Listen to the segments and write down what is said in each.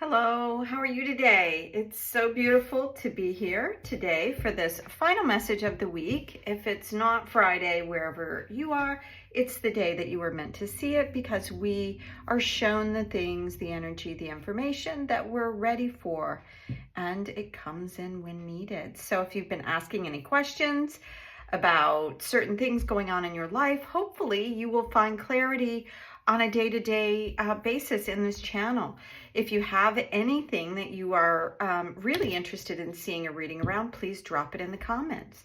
Hello, how are you today? It's so beautiful to be here today for this final message of the week. If it's not Friday, wherever you are, it's the day that you were meant to see it because we are shown the things, the energy, the information that we're ready for, and it comes in when needed. So if you've been asking any questions about certain things going on in your life, hopefully you will find clarity on a day-to-day basis in this channel. If you have anything that you are really interested in seeing or reading around, please drop it in the comments.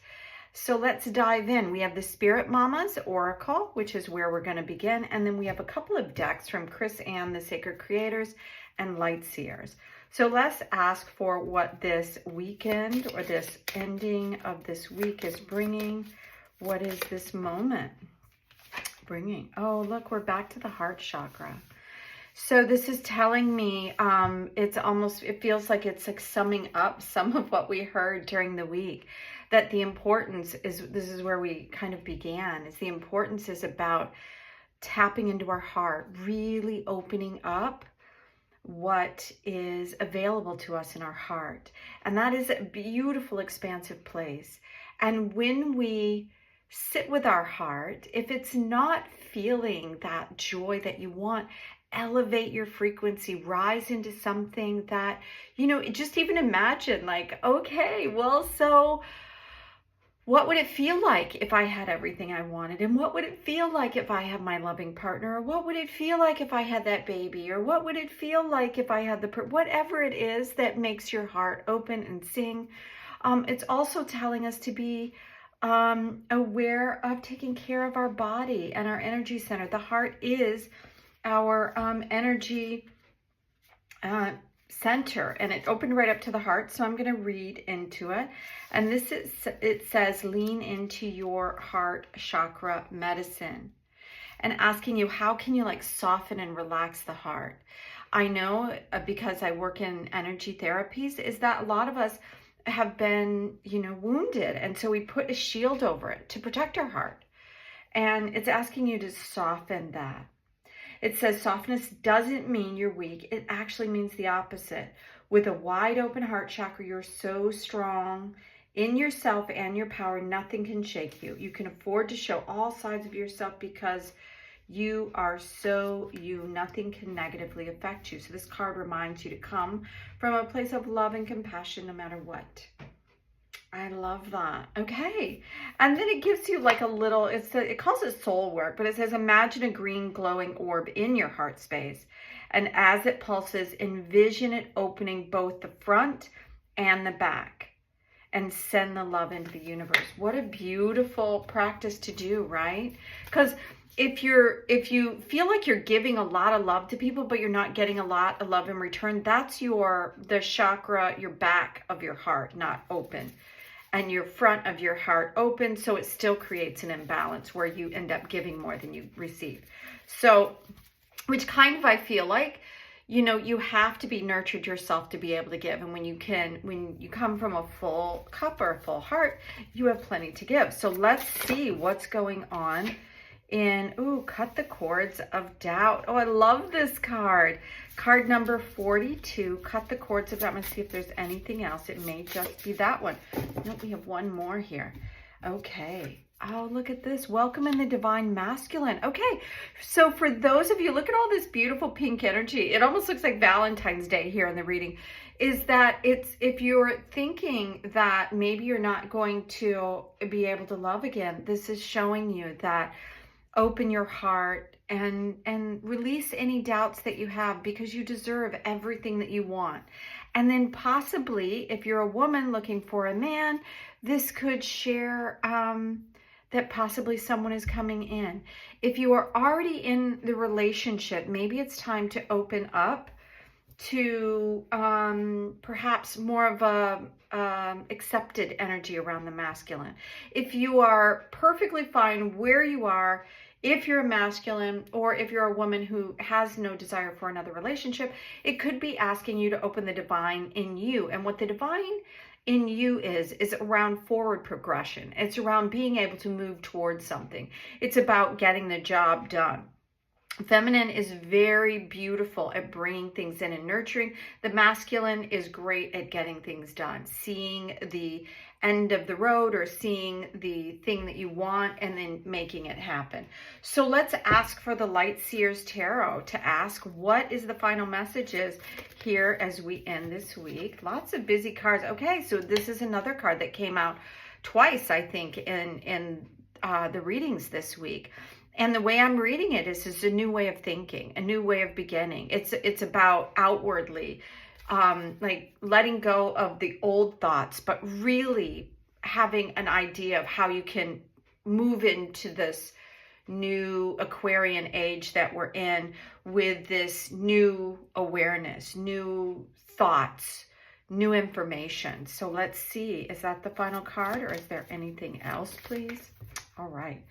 So let's dive in. We have the Spirit Mama's Oracle, which is where we're going to begin. And then we have a couple of decks from Chris Ann, the Sacred Creators, and Light Seers. So let's ask for what this weekend or this ending of this week is bringing. What is this moment bringing? Oh, look, we're back to the heart chakra. So this is telling me, it feels like it's like summing up some of what we heard during the week, that the importance is, this is where we kind of began, is the importance is about tapping into our heart, really opening up what is available to us in our heart. And that is a beautiful, expansive place. And when we sit with our heart, if it's not feeling that joy that you want, elevate your frequency, rise into something that, just even imagine like, okay, well, so what would it feel like if I had everything I wanted? And what would it feel like if I had my loving partner? Or what would it feel like if I had that baby? Or what would it feel like if I had whatever it is that makes your heart open and sing. It's also telling us to be aware of taking care of our body and our energy center. The heart is our energy center, and it opened right up to the heart. So I'm going to read into it. And it says, lean into your heart chakra medicine, and asking you, how can you like soften and relax the heart? I know because I work in energy therapies, is that a lot of us have been, wounded. And so we put a shield over it to protect our heart. And it's asking you to soften that. It says softness doesn't mean you're weak. It actually means the opposite. With a wide open heart chakra, you're so strong in yourself and your power, nothing can shake you. You can afford to show all sides of yourself because you are so you. Nothing can negatively affect you. So this card reminds you to come from a place of love and compassion no matter what. I love that. Okay. And then it gives you like a little, it calls it soul work, but it says, imagine a green glowing orb in your heart space. And as it pulses, envision it opening both the front and the back, and send the love into the universe. What a beautiful practice to do, right? Because if you feel like you're giving a lot of love to people, but you're not getting a lot of love in return, that's the chakra, your back of your heart, not open, and your front of your heart open. So it still creates an imbalance where you end up giving more than you receive. So, which kind of, I feel like, you have to be nurtured yourself to be able to give. And when you come from a full cup or a full heart, you have plenty to give. So let's see what's going on cut the cords of doubt. Oh, I love this card. Card number 42, cut the cords of doubt. Let's see if there's anything else. It may just be that one. Nope, we have one more here. Okay. Oh, look at this. Welcome in the divine masculine. Okay. So for those of you, look at all this beautiful pink energy. It almost looks like Valentine's Day here in the reading. Is that if you're thinking that maybe you're not going to be able to love again, this is showing you that open your heart and release any doubts that you have, because you deserve everything that you want. And then possibly, if you're a woman looking for a man, this could share that possibly someone is coming in. If you are already in the relationship, maybe it's time to open up to perhaps more of a accepted energy around the masculine. If you are perfectly fine where you are, if you're a masculine, or if you're a woman who has no desire for another relationship, it could be asking you to open the divine in you. And what the divine in you is around forward progression. It's around being able to move towards something. It's about getting the job done. Feminine is very beautiful at bringing things in and nurturing. The masculine is great at getting things done, seeing the end of the road or seeing the thing that you want and then making it happen. So let's ask for the Light Seers Tarot to ask what is the final messages here as we end this week. Lots of busy cards. Okay, so this is another card that came out twice, I think, in the readings this week. And the way I'm reading it is a new way of thinking, a new way of beginning. It's about outwardly, like letting go of the old thoughts, but really having an idea of how you can move into this new Aquarian age that we're in with this new awareness, new thoughts, new information. So let's see, is that the final card or is there anything else, please? All right.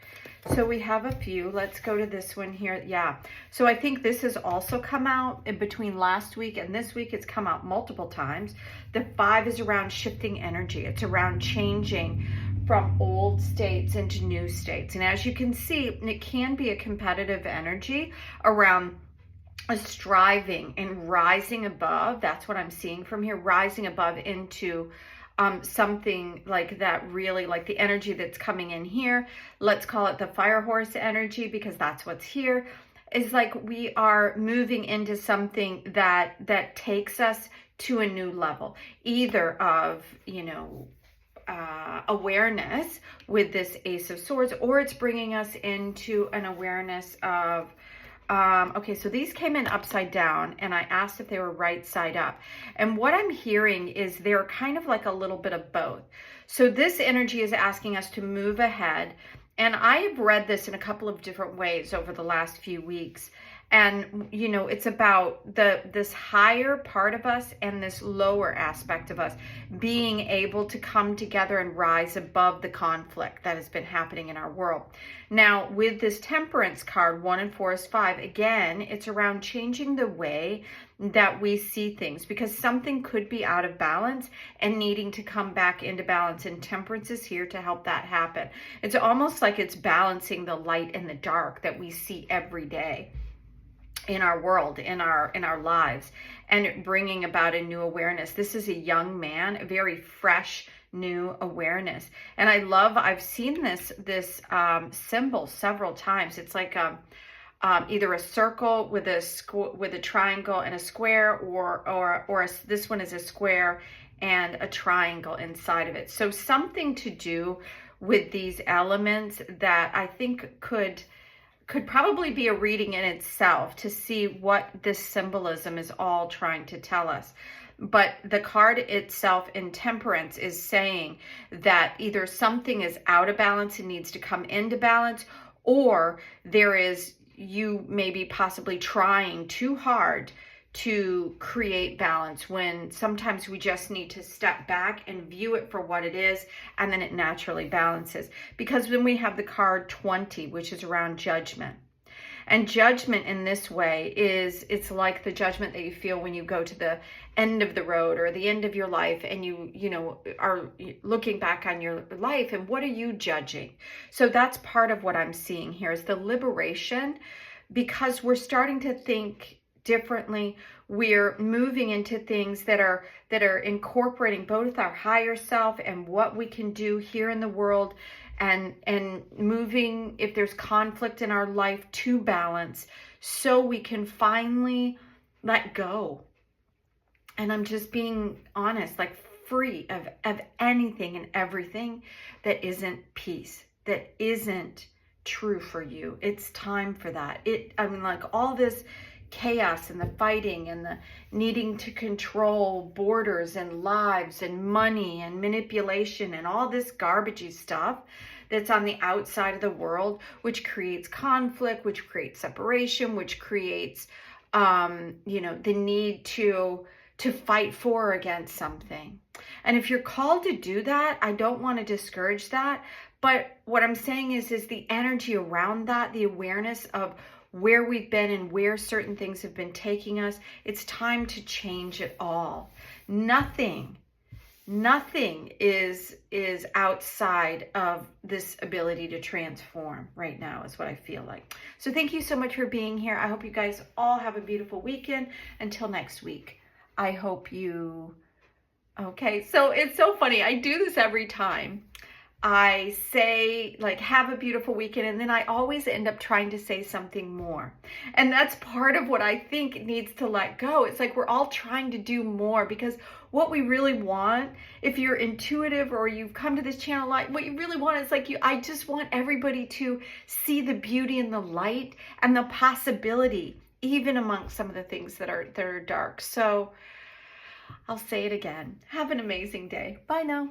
So we have a few. Let's go to this one here. Yeah. So I think this has also come out in between last week and this week. It's come out multiple times. The 5 is around shifting energy. It's around changing from old states into new states. And as you can see, it can be a competitive energy around a striving and rising above. That's what I'm seeing from here, rising above into something like that, really like the energy that's coming in here. Let's call it the fire horse energy because that's what's here. Is like we are moving into something that takes us to a new level, either of, you know, awareness with this Ace of Swords, or it's bringing us into an awareness of okay, so these came in upside down and I asked if they were right side up. And what I'm hearing is they're kind of like a little bit of both. So this energy is asking us to move ahead. And I've read this in a couple of different ways over the last few weeks. And, you know, it's about this higher part of us and this lower aspect of us being able to come together and rise above the conflict that has been happening in our world. Now, with this Temperance card, 1 and 4 is 5, again, it's around changing the way that we see things because something could be out of balance and needing to come back into balance. And Temperance is here to help that happen. It's almost like it's balancing the light and the dark that we see every day in our world, in our lives, and bringing about a new awareness. This is a young man, a very fresh, new awareness. And I've seen this symbol several times. It's like either a circle with a triangle and a square, or this one is a square and a triangle inside of it. So something to do with these elements that I think could probably be a reading in itself to see what this symbolism is all trying to tell us. But the card itself in Temperance is saying that either something is out of balance and needs to come into balance, or there is you maybe possibly trying too hard to create balance, when sometimes we just need to step back and view it for what it is, and then it naturally balances. Because when we have the card 20, which is around judgment, and judgment in this way it's like the judgment that you feel when you go to the end of the road or the end of your life, and you know are looking back on your life and what are you judging. So that's part of what I'm seeing here is the liberation, because we're starting to think differently. We're moving into things that are incorporating both our higher self and what we can do here in the world, and moving, if there's conflict in our life, to balance so we can finally let go. And I'm just being honest, like free of anything and everything that isn't peace, that isn't true for you. It's time for that. I mean, like all this chaos and the fighting and the needing to control borders and lives and money and manipulation and all this garbagey stuff that's on the outside of the world, which creates conflict, which creates separation, which creates you know, the need to fight for or against something. And if you're called to do that, I don't want to discourage that, but what I'm saying is the energy around that, the awareness of where we've been and where certain things have been taking us. It's time to change it all. Nothing Nothing is outside of this ability to transform right now, is what I feel like. So thank you so much for being here. I hope you guys all have a beautiful weekend. Until next week, I hope you... Okay, so it's so funny. I do this every time. I say, like, have a beautiful weekend, and then I always end up trying to say something more. And that's part of what I think needs to let go. It's like we're all trying to do more, because what we really want, if you're intuitive or you've come to this channel, like, what you really want is like I just want everybody to see the beauty and the light and the possibility, even amongst some of the things that are dark. So I'll say it again. Have an amazing day. Bye now.